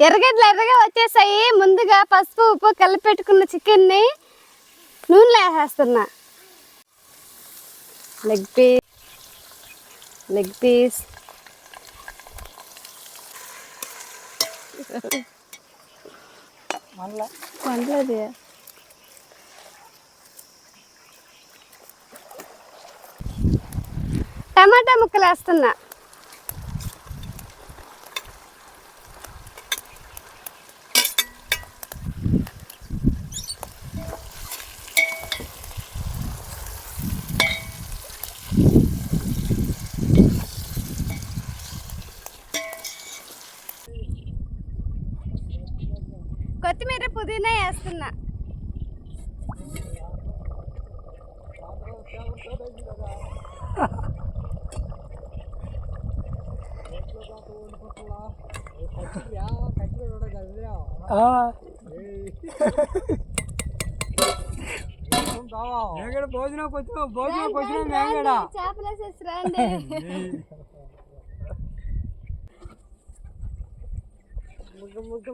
ఎర్రగడ్డలు ఎర్రగా వచ్చేసాయి. ముందుగా పసుపు ఉప్పు కలిపి పెట్టుకున్న చికెన్ని నూనెలో వేసేస్తున్నా. Leg piece వండలేదు. టమాటా ముక్కలు వేస్తున్నా. కొత్తిమీర పుదీనా వేస్తున్నా. చేపలేసేసి రండి.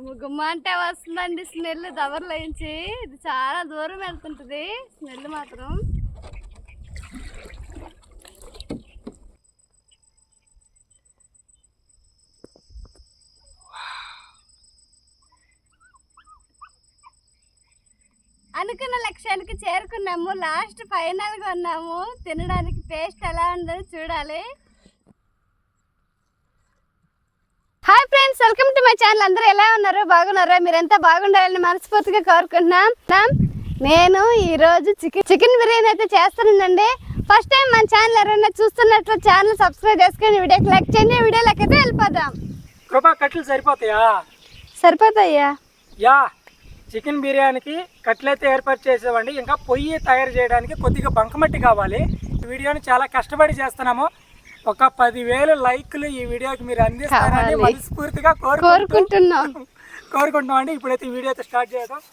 ముగ్గుమ్మ అంటే వస్తుందండి స్మెల్ దవర్లోంచి. ఇది చాలా దూరం వెళ్తుంటది స్మెల్ మాత్రం. అనుకున్న లక్ష్యానికి చేరుకున్నాము. లాస్ట్ ఫైనల్గా ఉన్నాము. తినడానికి టేస్ట్ ఎలా ఉందో చూడాలి. Hi friends, welcome to my channel. అందరూ ఎలా ఉన్నారు? బాగున్నారా? మీరంతా బాగుండాలని మనస్ఫూర్తిగా కోరుకుంటున్నాం. నేను ఈరోజు చికెన్ బిర్యానీ అయితే చేస్తానండి. ఫస్ట్ టైం మన ఛానల్ ఎవరైనా చూస్తున్నట్లు ఛానల్ సబ్స్క్రైబ్ చేసుకొని వీడియోకి లైక్ చేయండి. వీడియోలోకి అయితే వెళ్ళిపోదాం. కట్లు సరిపోతాయా? సరిపోతాయ్యా. యా, చికెన్ బిర్యానీకి కట్లయితే ఏర్పాటు చేసేవండి. ఇంకా పొయ్యి తయారు చేయడానికి కొద్దిగా బంకమట్టి కావాలి. ఈ వీడియోని చాలా కష్టపడి చేస్తున్నాము. ఒక 10,000 లైక్లు ఈ వీడియోకి మీరు అందిస్తారని మనస్ఫూర్తిగా కోరుకుంటున్నాం అండి. ఇప్పుడైతే ఈ వీడియో అయితే స్టార్ట్ చేద్దాం.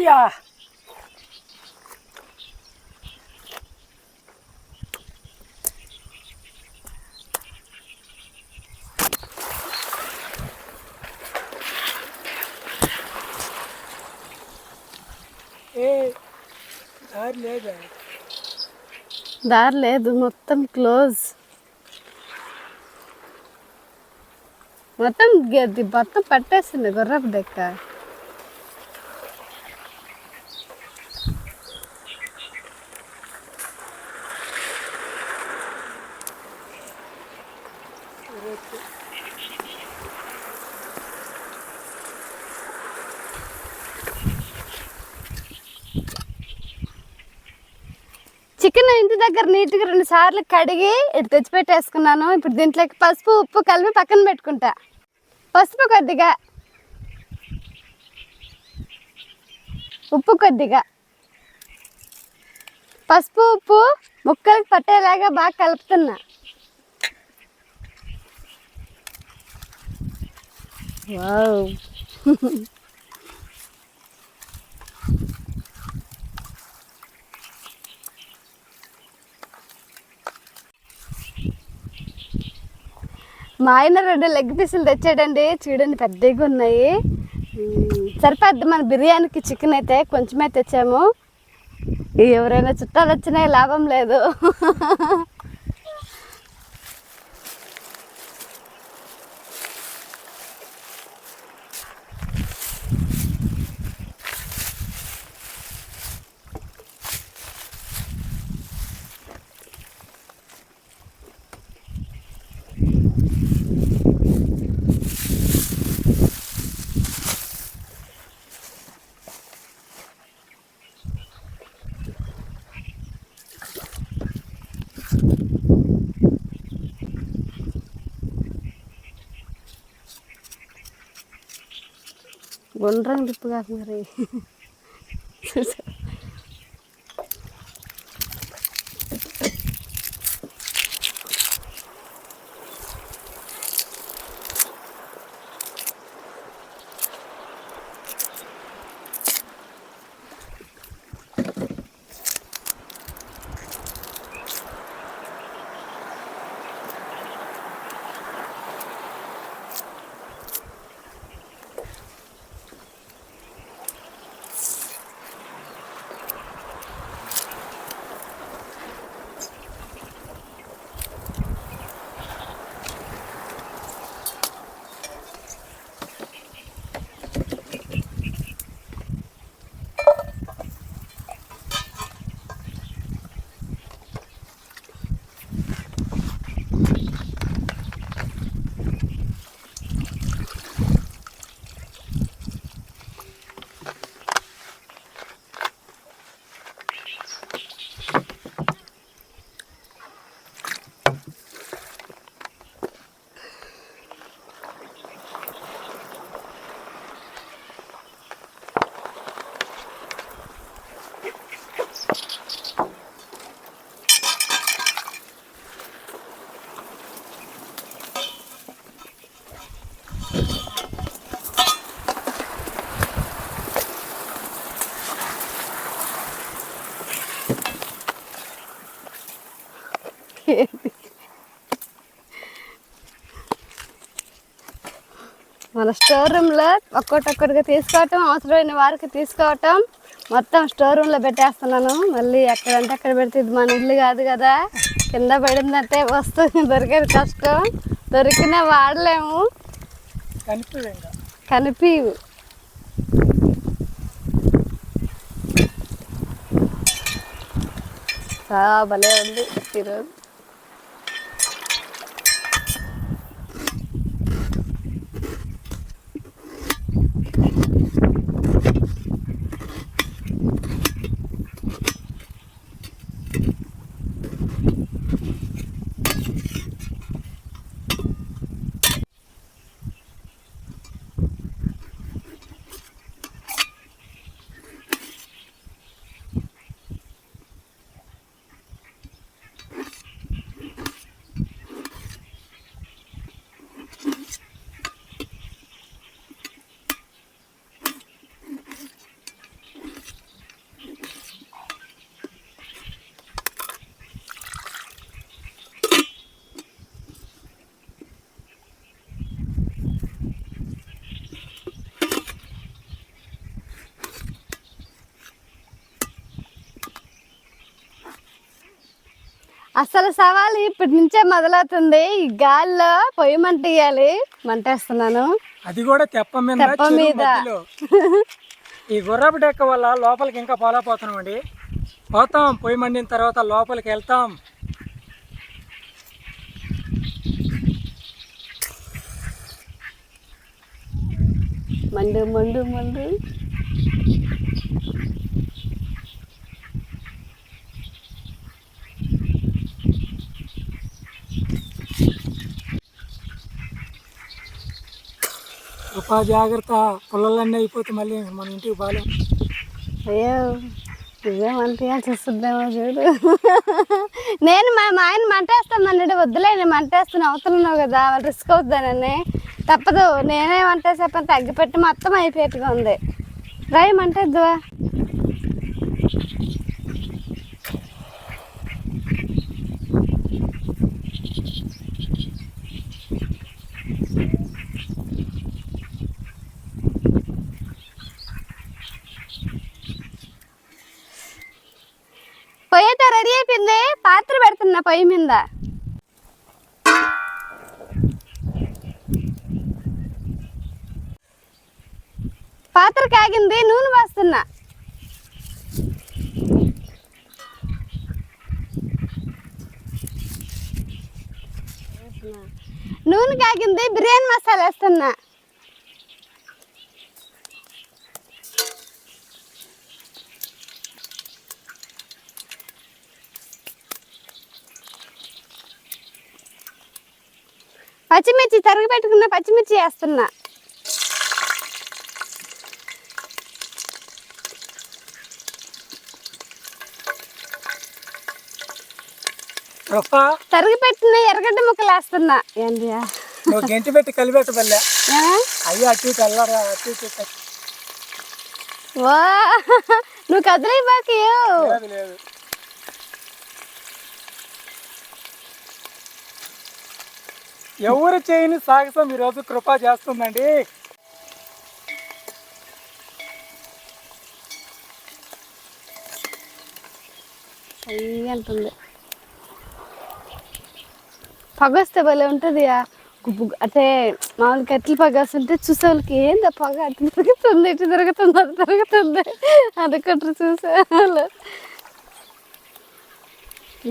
యా, దారి లేదు, మొత్తం క్లోజ్. మొత్తం పట్టేసింది గుర్రపు డెక్క. చికెన్ ఇంటి దగ్గర నీట్గా 2 సార్లు కడిగి ఇటు తెచ్చిపెట్టేసుకున్నాను. ఇప్పుడు దీంట్లోకి పసుపు ఉప్పు కలిపి పక్కన పెట్టుకుంటా. పసుపు కొద్దిగా, ఉప్పు కొద్దిగా, పసుపు ఉప్పు ముక్కలకి పట్టేలాగా బాగా కలుపుతున్నా. వావ్, మా ఆయన 2 లెగ్ పీసులు తెచ్చాడండి. చూడండి పెద్దగా ఉన్నాయి. సరిపోద్ది మన బిర్యానీకి. చికెన్ అయితే కొంచెమే తెచ్చాము. ఎవరైనా చుట్టాలు వచ్చినా లాభం లేదు. గుండ్రంగా తిప్పు కాక మరి మన స్టోర్ రూమ్లో ఒక్కొక్కటిగా తీసుకోవటం, అవసరమైన వారికి తీసుకోవటం, మొత్తం స్టోర్ రూమ్లో పెట్టేస్తున్నాను. మళ్ళీ ఎక్కడంటే అక్కడ పెడితే ఇది మన ఇల్లు కాదు కదా, కింద పడిందంటే వస్తువు దొరికేది కష్టం, దొరికినా వాడలేము, కనిపివు. చాలా భలే ఉంది ఈరోజు. అసలు సవాలు ఇప్పటి నుంచే మొదలవుతుంది. ఈ గాలిలో పొయ్యి మంట ఇయ్యాలి, మంటేస్తున్నాను. అది కూడా తెప్ప మీద. ఈ గుర్రపు డెక్క వల్ల లోపలికి ఇంకా పోలేకపోతున్నాం అండి. పోతాం, పొయ్యి మండిన తర్వాత లోపలికి వెళ్తాం. మండు మండు మండు. జాగ్రత్త, పొలాలన్నీ అయిపోతే మళ్ళీ మన ఇంటికి బాలేం. అయ్యో ఇదే మంట చూస్తుందేమో చూడు. నేను మా ఆయన మంటేస్తామన్నాడు, వద్దులే నేను మంటేస్తాను, అవుతున్నావు కదా వాళ్ళు రిస్క్ అవుతుందని. తప్పదు, నేనే మంటేసేపని తగ్గిపెట్టి మొత్తం అయిపోయేట్టుగా ఉంది. రై మంటేద్దువా. పొయ్యి అయితే రెడీ అయిపోయింది, పాత్ర పెడుతున్నా పొయ్యి మీద. పాత్ర కాగింది, నూనె పోస్తున్నా. నూనె కాగింది, బిర్యానీ మసాలా వేస్తున్నా. పచ్చిమిర్చి తరిగి పెట్టుకున్న పచ్చిమిర్చి వేస్తున్నా. కృప తరిగి పెట్టిన ఎర్రగడ్డ ముక్కలు వేస్తున్నా ఏంటి నువ్వు గెంటి పెట్టి కలిపెట్టు బల్లే అయ్యో అటు ఇటు అల్లరా అటు ఇటు వా నువ్వు కదలే బాకి లేదు లేదు. ఎవరు చేయని సాగసం ఈరోజు కృప చేస్తుందండి. అంటుంది పగొస్తే భలే ఉంటుంది అంటే మామూలుగా ఎట్ల పగ వస్తుంటే చూసే వాళ్ళకి ఏందా పగ అట్లా తిరుగుతుంది ఇటు తిరుగుతుంది అది తిరుగుతుంది అనుకుంటారు చూసే వాళ్ళు.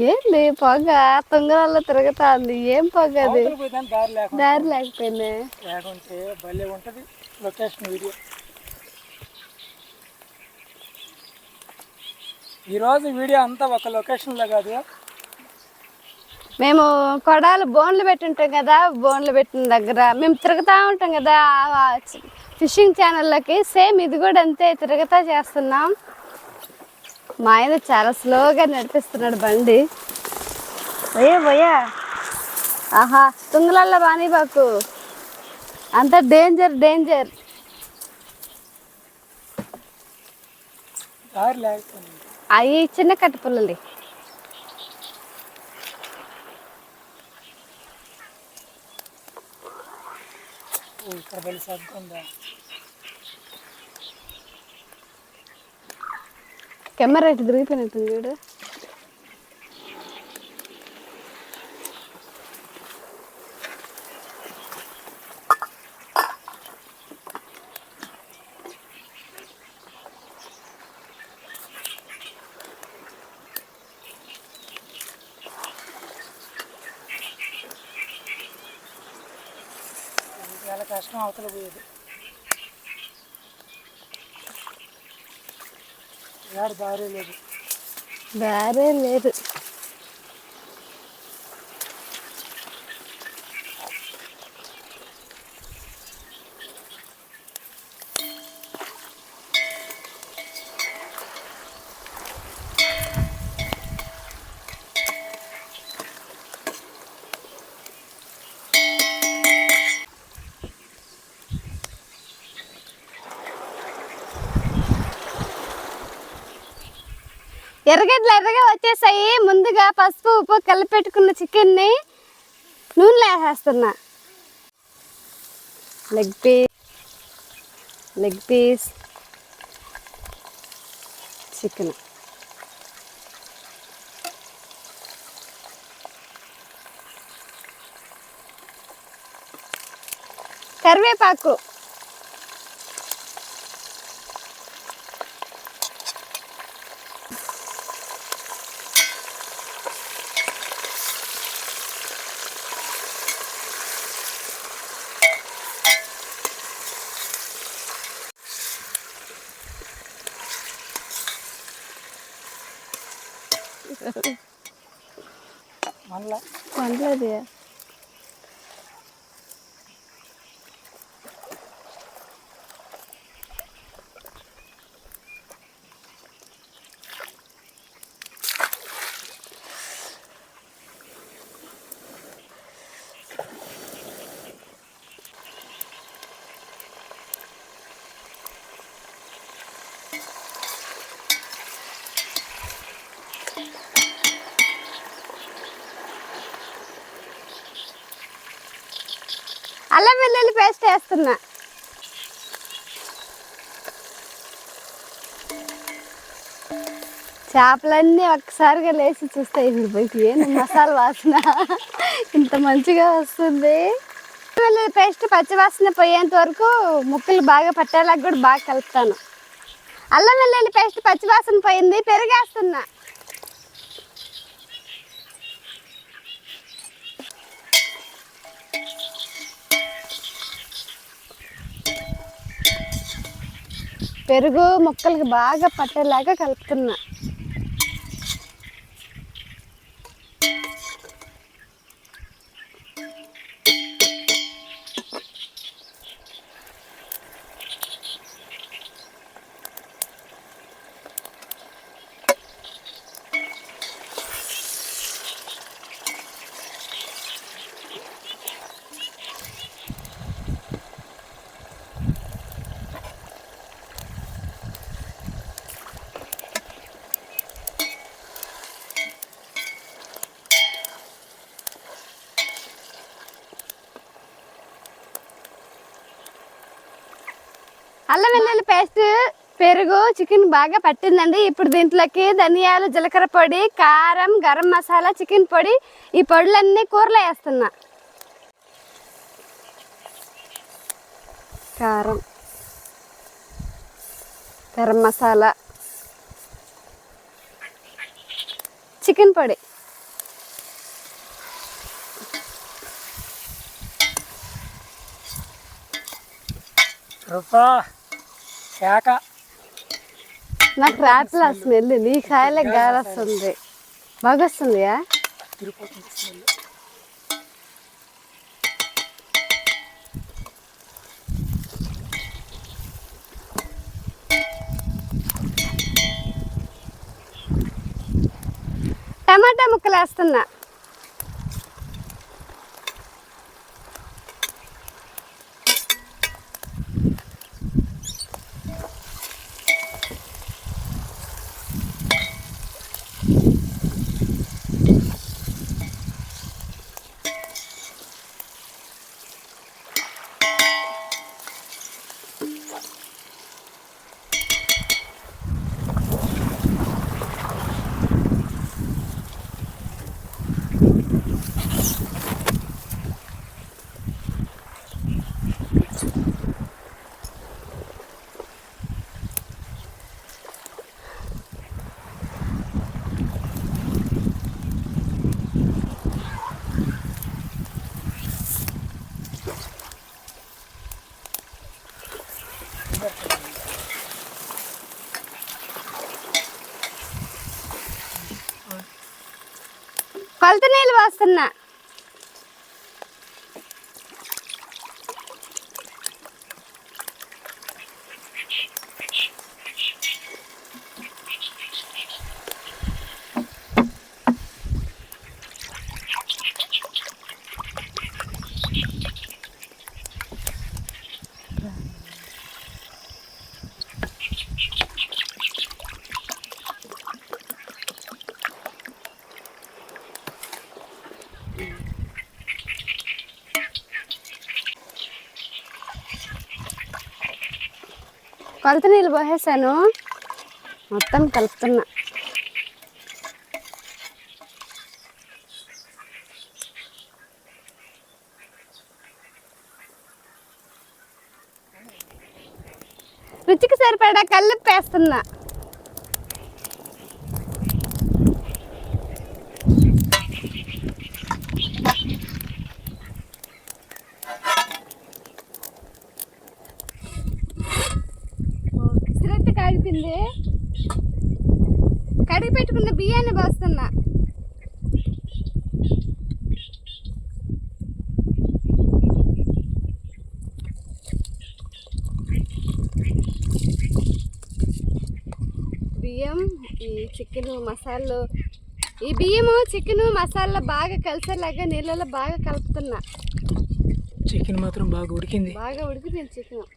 ఏంది పొగ తొంగరాల్లో తిరుగుతుంది ఏం పొగ అది అవతల పోయిదాన్ని దారి లేకుండా దారి లేకపోయింది లేకుంటే భలే ఉంటుంది లొకేషన్ వీడియో. ఈరోజు వీడియో అంతా ఒక లొకేషన్లో కాదు, మేము కొడాలు బోన్లు పెట్టుంటాం కదా, బోన్లు పెట్టిన దగ్గర మేము తిరుగుతూ ఉంటాం కదా ఫిషింగ్ ఛానల్లోకి. సేమ్ ఇది కూడా అంతే తిరుగుతా చేస్తున్నాం. మా ఆయన చాలా స్లోగా నడిపిస్తున్నాడు బండి. పోయా ఆహా తుంగలల్లో బాని బాకు అంత డేంజర్ డేంజర్. దారి లేకపోయింది. అవి చిన్న కట్ట పుల్లలు. ఇక్కడ బలి సర్దుకుందా కెమెరా ఇటు తిరిగిపోయినట్టుంది చూడు. చాలా కష్టం అవతల పోయేది. ఏడు దారి లేదు. దారే లేదు. ఎర్రగడ్డలు ఎర్రగా వచ్చేసాయి. ముందుగా పసుపు ఉప్పు కలిపెట్టుకున్న చికెన్ని నూనెలో వేసేస్తున్నా. లెగ్ పీస్ చికెన్ కరివేపాకు మళ్ళా వండలేదు. అల్లం వెల్లుల్లి పేస్ట్ వేస్తున్నా. చేపలన్నీ ఒక్కసారిగా లేచి చూస్తాయి. ఇప్పుడు పోయి ఏంటి మసాలా వాసన ఇంత మంచిగా వస్తుంది. వెల్లుల్లి పేస్ట్ పచ్చివాసన పోయేంత వరకు ముక్కలు బాగా పట్టేలాగా కూడా బాగా కలుపుతాను. అల్లం వెల్లుల్లి పేస్ట్ పచ్చివాసన పోయింది, పెరిగేస్తున్నా. పెరుగు ముక్కలకి బాగా పట్టేలాగా కలుపుతున్నా. అల్లం వెల్లుల్లి పేస్ట్, పెరుగు, చికెన్ బాగా పట్టిందండి. ఇప్పుడు దీంట్లోకి ధనియాలు, జీలకర్ర పొడి, కారం, గరం మసాలా, చికెన్ పొడి, ఈ పొడులన్నీ కూరలో వేస్తున్నా. కారం, గరం మసాలా, చికెన్ పొడి. రూపా శాఖ నాకు రాట్ల స్మెల్, నీ కాయలే గాలి వస్తుంది, బాగా వస్తుందియా. తిరిగిపోతుంది స్మెల్. టమాటా ముక్కలు వేస్తున్నా. కొలత నీళ్ళు పోస్తున్నా. కొలత నీళ్ళు పోసేసాను, మొత్తం కలుపుతున్నా. రుచికి సరిపడా కల్లుప్పు వేస్తున్నా. కాగిపోయింది, కడిగి పెట్టుకున్న బియ్యాన్ని పోస్తున్నా. బియ్యం, ఈ చికెన్ మసాలాలు, ఈ బియ్యము చికెన్ మసాలా బాగా కలిసేలాగా నీళ్ళలో బాగా కలుపుతున్నా. చికెన్ మాత్రం బాగా ఉడికింది, బాగా ఉడికిపోయింది చికెన్.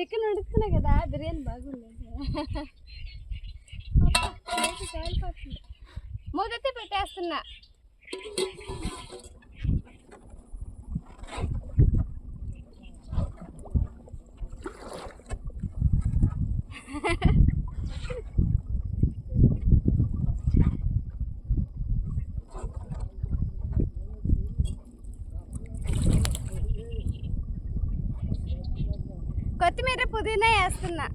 చికెన్ ఉడుకుతున్నా కదా, బిర్యానీ బాగుంది. మూదెత్తి పెట్టేస్తున్నా. కొత్తిమీర, పుదీనా వేస్తున్నా.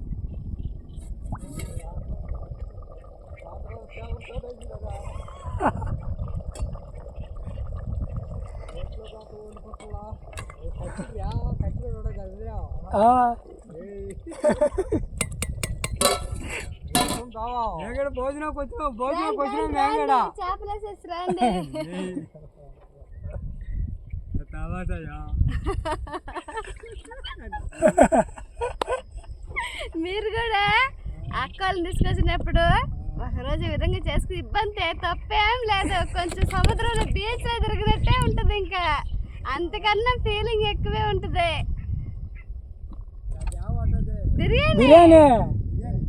చేపలు వేసేసి రండి. మీరు కూడా అక్కలు తీసుకొచ్చినప్పుడు ఒకరోజు ఈ విధంగా చేసుకుని ఇబ్బంది తప్పేం లేదు. కొంచెం సముద్రంలో బీచ్లో తిరిగినట్టే ఉంటుంది, ఇంకా అంతకన్నా ఫీలింగ్ ఎక్కువే ఉంటుంది. బిర్యానీ,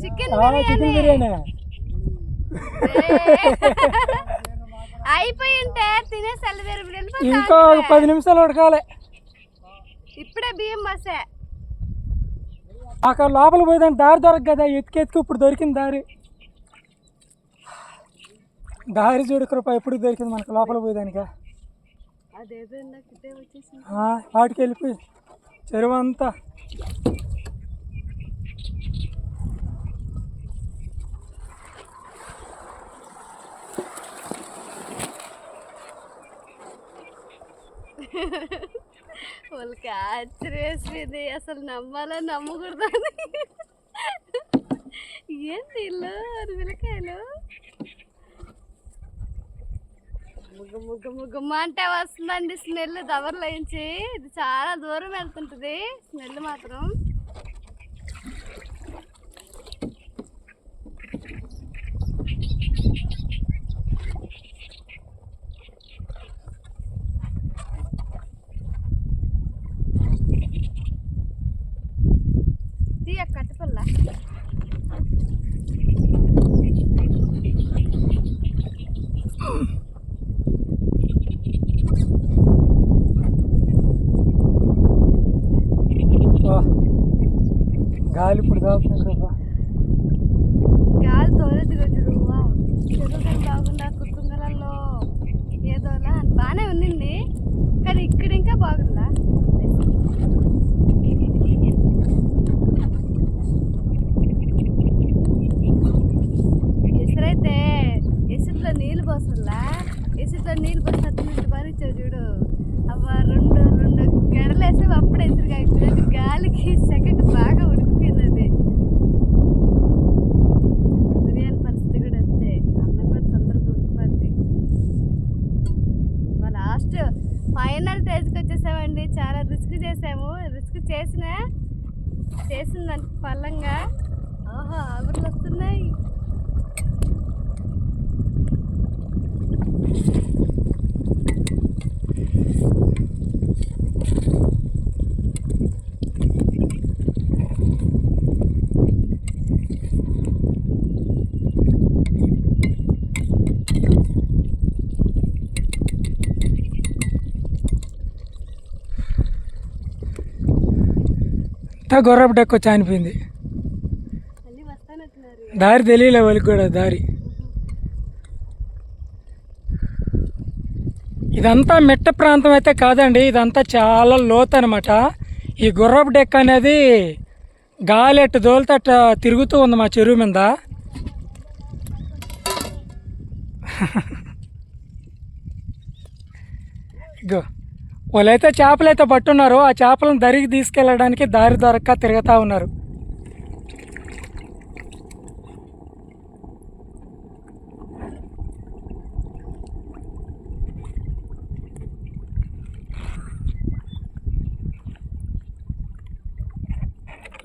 చికెన్ బిర్యానీ అయిపోయి ఉంటే తినేసి ఇంకో 10 నిమిషాలు ఉడకాలి. ఇప్పుడే బియ్యం బసే. అక్కడ లోపల పోయేదానికి దారి దొరక కదా, ఎత్తుకెత్తుకు ఇప్పుడు దొరికింది దారి. దారి చూడు కృప, ఎప్పుడు దొరికింది మనకు లోపల పోయేదానిక. వాటికి వెళ్ళిపోయి చెరువు అంతా. వాళ్ళకి ఆశ్చర్యేసింది, అసలు నమ్మాలో నమ్మకూడదని. ఏంటి ఇల్లు పిల్లకాయలు ముగ్గమ్మ అంటే వస్తుందండి స్మెల్ దవర్లోంచి. ఇది చాలా దూరం వెళ్తుంటుంది స్మెల్ మాత్రం. కట్టుపల్ల గాలి ఇప్పుడు తాగుతుంది. గాలి తోలేదు చూడు. చెరువులు బాగుందా కుటుంబాలలో ఏదోలా బాగానే ఉండింది, కానీ ఇక్కడ ఇంకా బాగుందా. ఎసురైతే ఎసుట్లో నీళ్ళు పోసల్లా, ఎసుట్లో నీళ్ళు పోసి అతను భరించావు చూడు. అవ్వ రెండు గడలేసి అప్పుడే ఎసురుగా గాలికి సెకకి బాగా ఉడికిపోయింది అది. బిర్యానీ పరిస్థితి కూడా అంతే, అన్నం కూడా తొందరగా ఉడికిపోద్ది. లాస్ట్ ఫైనల్ స్టేజ్కి వచ్చేసామండి. చాలా రిస్క్ చేసాము, రిస్క్ చేసిన దానికి ఫలంగా ఆహా ఆవిర్లు వస్తున్నాయి. గొర్రెపు డెక్క వచ్చి అనిపోయింది. దారి తెలియలే వాళ్ళకి కూడా దారి. ఇదంతా మెట్ట ప్రాంతం అయితే కాదండి, ఇదంతా చాలా లోతు అనమాట. ఈ గుర్రపు డెక్క అనేది గాలి ఎట్టు దోలితట్ట తిరుగుతూ ఉంది మా చెరువు మీద. ఇగో వాళ్ళైతే చేపలు అయితే పట్టున్నారు, ఆ చేపలను దరికి తీసుకెళ్ళడానికి దారి దొరక్క తిరుగుతూ ఉన్నారు.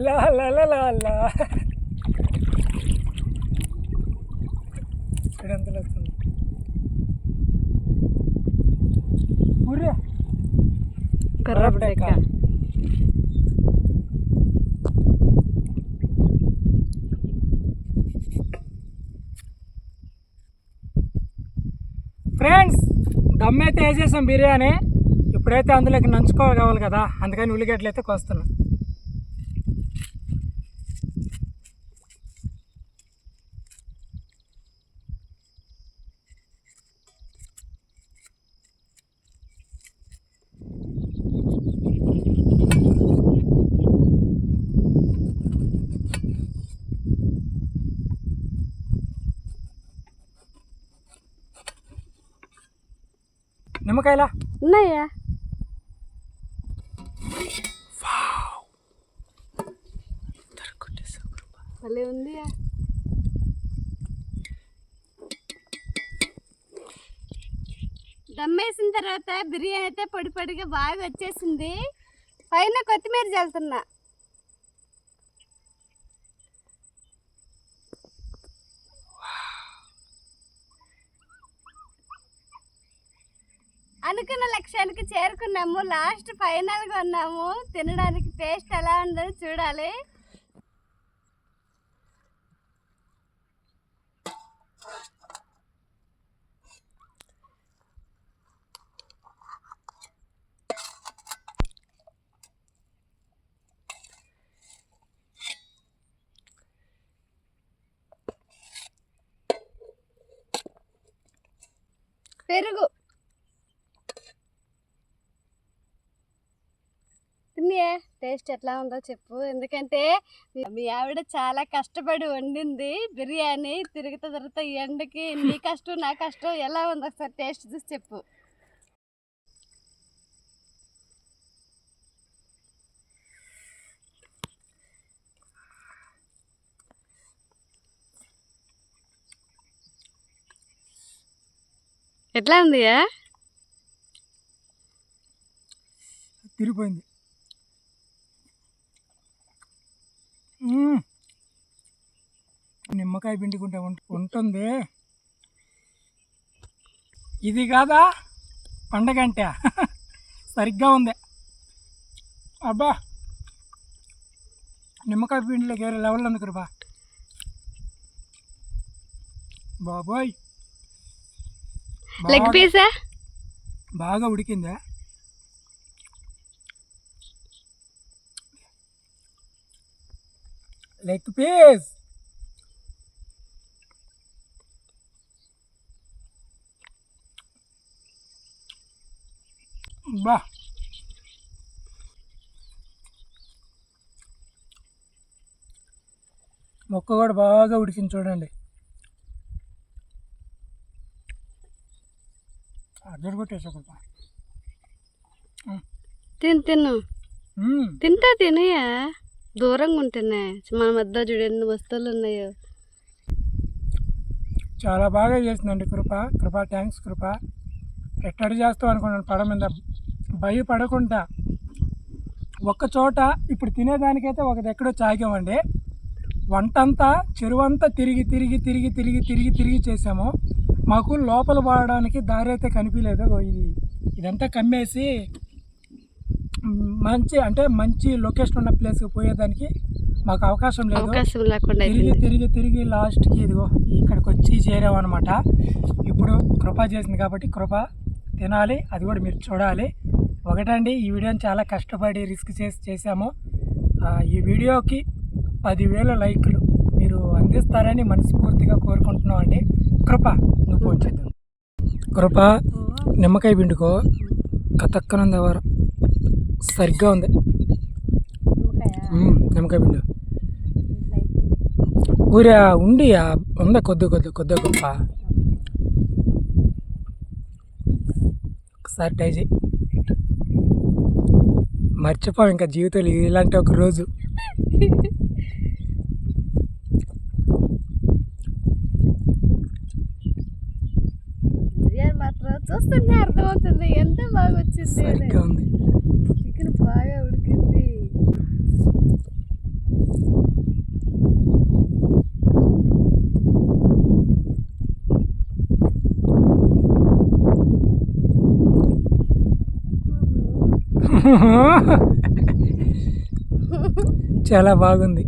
లా లా లా లా లా ఇక్కడంతలో వస్తుంది. గుర్రపు డెక్క. ఫ్రెండ్స్, దమ్ అయితే వేసేసాం బిర్యానీ. ఇప్పుడైతే అందులోకి నంచుకోవాలి కావాలి కదా, అందుకని ఉల్లిగడ్డలు అయితే కోస్తున్నాం. నిమ్మకాయలా ఉన్నాయా? భలే ఉంది. దమ్మేసిన తర్వాత బిర్యానీ అయితే పొడి పొడిగా బాగా వచ్చేసింది. పైన కొత్తిమీర చల్లుతున్నా. అనుకున్న లక్ష్యానికి చేరుకున్నాము. లాస్ట్ ఫైనల్గా ఉన్నాము. తినడానికి టేస్ట్ ఎలా ఉందో చూడాలి. పెరుగు తిన్నియే టేస్ట్ ఎట్లా ఉందో చెప్పు. ఎందుకంటే మీ ఆవిడ చాలా కష్టపడి వండింది బిర్యానీ. తిరుగుతా తిరుగుతా ఈ ఎండకి నీ కష్టం నా కష్టం ఎలా ఉందో ఒకసారి టేస్ట్ చూసి చెప్పు. ఎట్లా ఉంది? తిరిగిపోయింది. నిమ్మకాయ పిండుకుంటే ఉంటుంది. ఇది కాదా పండగంటే సరిగ్గా ఉంది. అబ్బా నిమ్మకాయ పిండిలోకి వేరే లెవెల్ ఉంది కృపా. బాబోయ్ లెగ్ పీసా బాగా ఉడికిందా? లెగ్ పీస్ బా మొక్క కూడా బాగా ఉడికింది చూడండి. అద్దరు కొట్టేసా. తిను తింటా తినయా. దూరంగా ఉంటేనే మన మధ్య చూడు ఎన్ని వస్తువులు ఉన్నాయో. చాలా బాగా చేసిందండి కృప. థ్యాంక్స్ కృప. ఎట్టడి చేస్తావు అనుకున్నాను పడ మీద భయపడకుండా ఒక్క చోట. ఇప్పుడు తినేదానికైతే ఒక ఎక్కడో చాగామండి. వంటంతా చెరువంతా తిరిగి తిరిగి తిరిగి తిరిగి తిరిగి తిరిగి చేసాము. మాకు లోపల పోవడానికి దారి అయితే కనిపించలేదు. ఇదంతా కమ్మేసి మంచి లొకేషన్ ఉన్న ప్లేస్కి పోయేదానికి మాకు అవకాశం లేదు. తిరిగి తిరిగి తిరిగి లాస్ట్కి ఇదిగో ఇక్కడికి వచ్చి చేరామన్నమాట. ఇప్పుడు కృప చేసింది కాబట్టి కృప తినాలి, అది కూడా మీరు చూడాలి. ఒకటండి, ఈ వీడియోని చాలా కష్టపడి రిస్క్ చేసాము. ఈ వీడియోకి 10,000 లైక్లు మీరు అందిస్తారని మనస్ఫూర్తిగా కోరుకుంటున్నాం అండి. కృప నువ్వు ఫోన్ చేద్దాం. కృప నిమ్మకాయ పిండుకో. కతక్కనుంది ఎవరు సరిగ్గా ఉంది. నిమ్మకాయ పిండు ఊరా ఉండి ఉందా కొద్ది గొప్ప. ఒకసారి ట్రై చేయి. మర్చిపో ఇంకా జీవితంలో ఇలాంటి ఒక రోజు. మాత్రం చూస్తుంటే అర్థమవుతుంది ఎంత బాగా వచ్చింది. సరిగ్గా ఉంది. చికెన్ బాగా ఉడికింది. చాలా బాగుంది.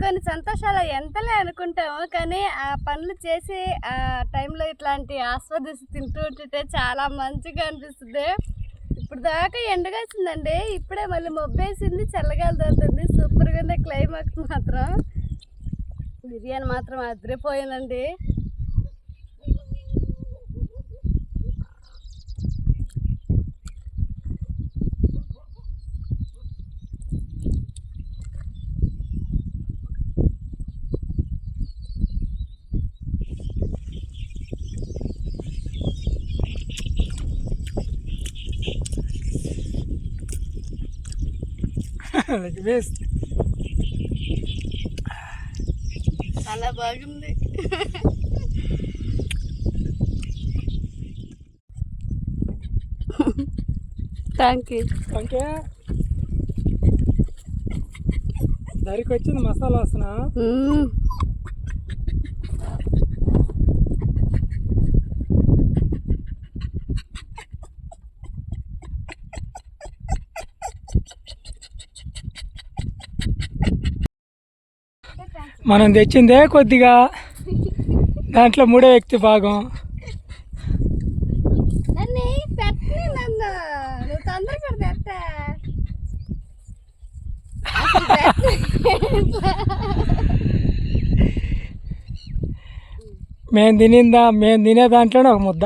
కొన్ని సంతోషాలు ఎంతలే అనుకుంటాము, కానీ ఆ పనులు చేసి ఆ టైంలో ఇట్లాంటి ఆస్వాదిస్తూ తింటూ ఉంటుంటే చాలా మంచిగా అనిపిస్తుంది. ఇప్పుడు దాకా ఎండగాసిందండి, ఇప్పుడే మళ్ళీ మబ్బేసింది, చల్లగాలి దొరుకుతుంది. సూపర్గా ఉంది క్లైమాక్స్ మాత్రం. బిర్యానీ మాత్రం అదిరిపోయిందండి. చాలా బాగుంది. Thank you. దారికి వచ్చింది మసాలా వాసన. మనం తెచ్చిందే కొద్దిగా, దాంట్లో 3వ వ్యక్తి భాగం. నువ్వు తొందరగా పెట్టా. మేము తినే దాంట్లోనే ఒక ముద్ద.